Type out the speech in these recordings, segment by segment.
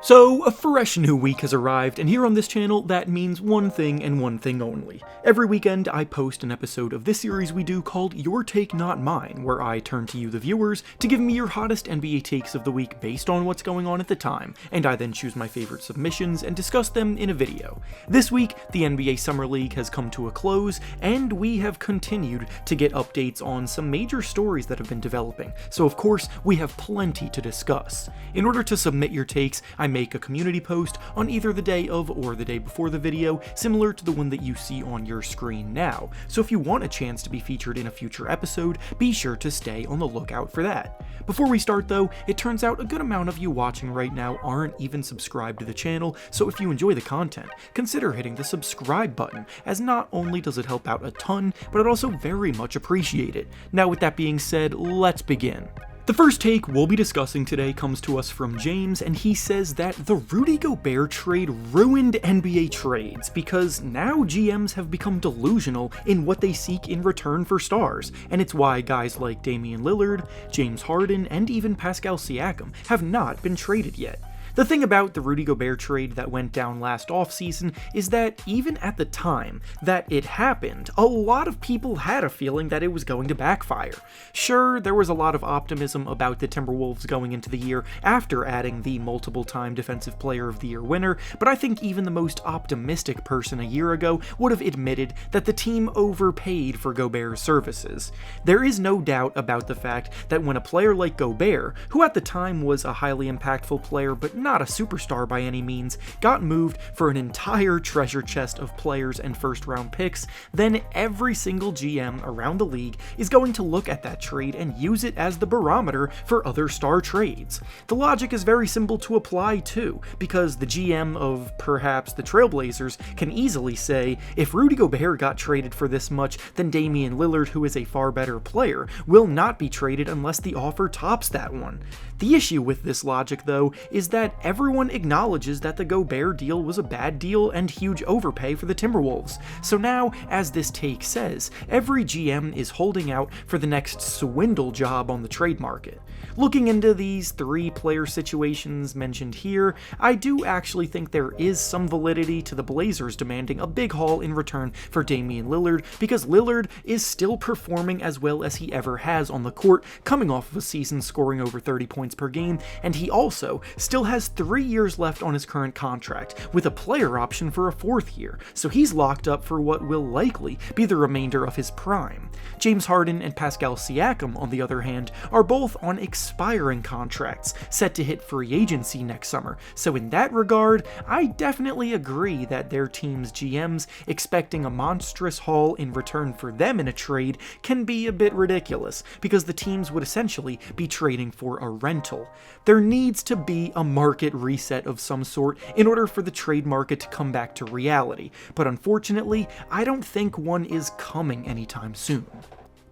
So, a fresh new week has arrived, and here on this channel, that means one thing and one thing only. Every weekend, I post an episode of this series we do called Your Take Not Mine, where I turn to you, the viewers, to give me your hottest NBA takes of the week based on what's going on at the time, and I then choose my favorite submissions and discuss them in a video. This week, the NBA Summer League has come to a close, and we have continued to get updates on some major stories that have been developing, so of course, we have plenty to discuss. In order to submit your takes, I make a community post on either the day of or the day before the video, similar to the one that you see on your screen now. So if you want a chance to be featured in a future episode, be sure to stay on the lookout for that. Before we start though, it turns out a good amount of you watching right now aren't even subscribed to the channel, so if you enjoy the content, consider hitting the subscribe button, as not only does it help out a ton, but I'd also very much appreciate it. Now with that being said, let's begin. The first take we'll be discussing today comes to us from James, and he says that the Rudy Gobert trade ruined NBA trades because now GMs have become delusional in what they seek in return for stars, and it's why guys like Damian Lillard, James Harden, and even Pascal Siakam have not been traded yet. The thing about the Rudy Gobert trade that went down last offseason is that even at the time that it happened, a lot of people had a feeling that it was going to backfire. Sure, there was a lot of optimism about the Timberwolves going into the year after adding the multiple-time Defensive Player of the Year winner, but I think even the most optimistic person a year ago would have admitted that the team overpaid for Gobert's services. There is no doubt about the fact that when a player like Gobert, who at the time was a highly impactful player but not a superstar by any means, got moved for an entire treasure chest of players and first-round picks, then every single GM around the league is going to look at that trade and use it as the barometer for other star trades. The logic is very simple to apply too, because the GM of perhaps the Trailblazers can easily say, if Rudy Gobert got traded for this much, then Damian Lillard, who is a far better player, will not be traded unless the offer tops that one. The issue with this logic, though, is that everyone acknowledges that the Gobert deal was a bad deal and huge overpay for the Timberwolves. So now, as this take says, every GM is holding out for the next swindle job on the trade market. Looking into these three player situations mentioned here, I do actually think there is some validity to the Blazers demanding a big haul in return for Damian Lillard, because Lillard is still performing as well as he ever has on the court, coming off of a season scoring over 30 points per game, and he also still has 3 years left on his current contract, with a player option for a 4th year, so he's locked up for what will likely be the remainder of his prime. James Harden and Pascal Siakam, on the other hand, are both on expiring contracts, set to hit free agency next summer, so in that regard, I definitely agree that their team's GMs expecting a monstrous haul in return for them in a trade can be a bit ridiculous, because the teams would essentially be trading for a rental. There needs to be a market reset of some sort in order for the trade market to come back to reality, but unfortunately, I don't think one is coming anytime soon.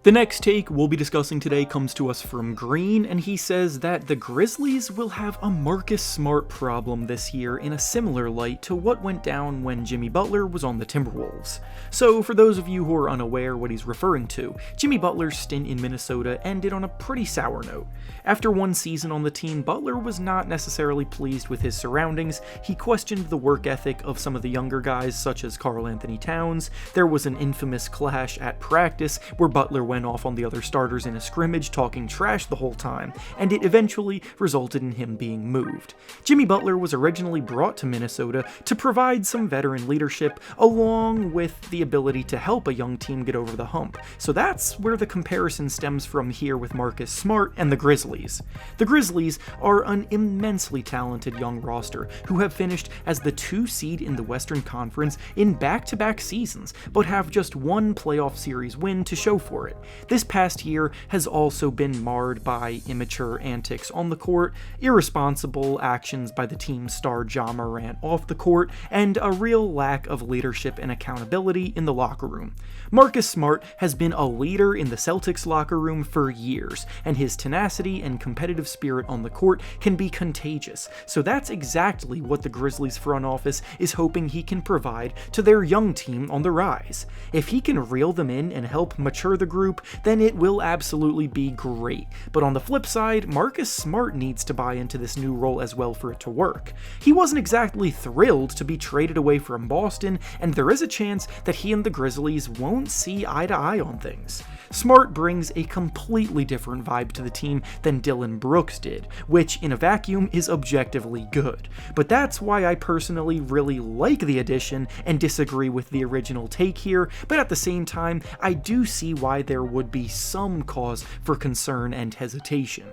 The next take we'll be discussing today comes to us from Green, and he says that the Grizzlies will have a Marcus Smart problem this year in a similar light to what went down when Jimmy Butler was on the Timberwolves. So for those of you who are unaware what he's referring to, Jimmy Butler's stint in Minnesota ended on a pretty sour note. After one season on the team, Butler was not necessarily pleased with his surroundings. He questioned the work ethic of some of the younger guys such as Karl Anthony Towns. There was an infamous clash at practice where Butler went off on the other starters in a scrimmage talking trash the whole time, and it eventually resulted in him being moved. Jimmy Butler was originally brought to Minnesota to provide some veteran leadership along with the ability to help a young team get over the hump, so that's where the comparison stems from here with Marcus Smart and the Grizzlies. The Grizzlies are an immensely talented young roster who have finished as the 2 seed in the Western Conference in back-to-back seasons, but have just one playoff series win to show for it. This past year has also been marred by immature antics on the court, irresponsible actions by the team's star Ja Morant off the court, and a real lack of leadership and accountability in the locker room. Marcus Smart has been a leader in the Celtics locker room for years, and his tenacity and competitive spirit on the court can be contagious, so that's exactly what the Grizzlies front office is hoping he can provide to their young team on the rise. If he can reel them in and help mature the group, group, then it will absolutely be great. But on the flip side, Marcus Smart needs to buy into this new role as well for it to work. He wasn't exactly thrilled to be traded away from Boston, and there is a chance that he and the Grizzlies won't see eye to eye on things. Smart brings a completely different vibe to the team than Dillon Brooks did, which in a vacuum is objectively good. But that's why I personally really like the addition and disagree with the original take here, but at the same time, I do see why there would be some cause for concern and hesitation.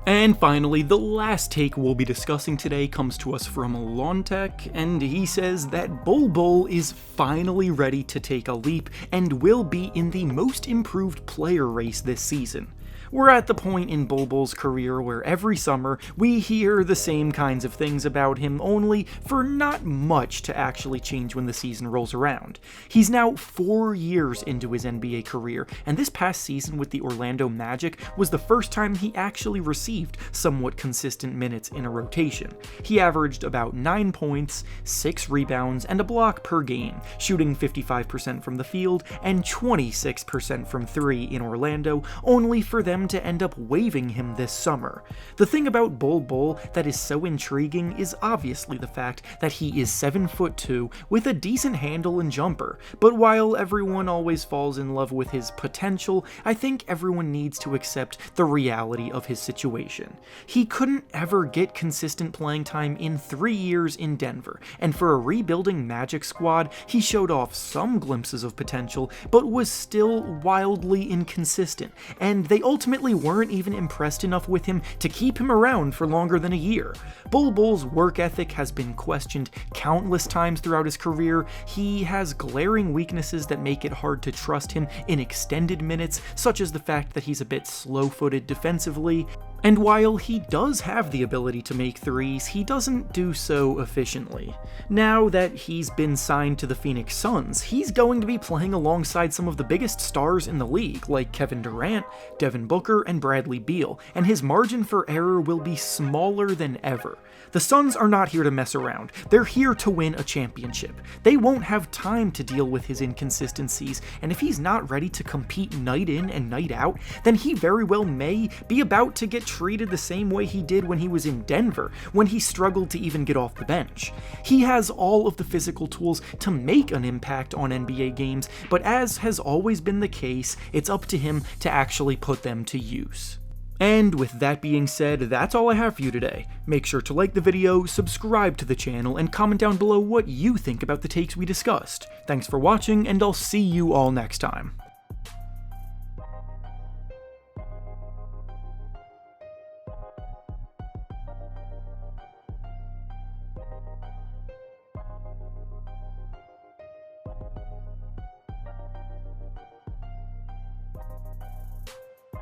And finally, the last take we'll be discussing today comes to us from Lontek, and he says that Bol Bol is finally ready to take a leap and will be in the most improved player race this season. We're at the point in Bol Bol's career where every summer we hear the same kinds of things about him, only for not much to actually change when the season rolls around. He's now 4 years into his NBA career, and this past season with the Orlando Magic was the first time he actually received somewhat consistent minutes in a rotation. He averaged about 9 points, 6 rebounds, and a block per game, shooting 55% from the field and 26% from 3 in Orlando, only for them to end up waiving him this summer. The thing about Bol Bol that is so intriguing is obviously the fact that he is 7'2" with a decent handle and jumper, but while everyone always falls in love with his potential, I think everyone needs to accept the reality of his situation. He couldn't ever get consistent playing time in 3 years in Denver, and for a rebuilding Magic squad, he showed off some glimpses of potential, but was still wildly inconsistent, and they ultimately weren't even impressed enough with him to keep him around for longer than a year. Bol Bol's work ethic has been questioned countless times throughout his career. He has glaring weaknesses that make it hard to trust him in extended minutes, such as the fact that he's a bit slow-footed defensively. And while he does have the ability to make threes, he doesn't do so efficiently. Now that he's been signed to the Phoenix Suns, he's going to be playing alongside some of the biggest stars in the league, like Kevin Durant, Devin Booker, and Bradley Beal, and his margin for error will be smaller than ever. The Suns are not here to mess around, they're here to win a championship. They won't have time to deal with his inconsistencies, and if he's not ready to compete night in and night out, then he very well may be about to get treated the same way he did when he was in Denver, when he struggled to even get off the bench. He has all of the physical tools to make an impact on NBA games, but as has always been the case, it's up to him to actually put them to use. And with that being said, that's all I have for you today. Make sure to like the video, subscribe to the channel, and comment down below what you think about the takes we discussed. Thanks for watching, and I'll see you all next time.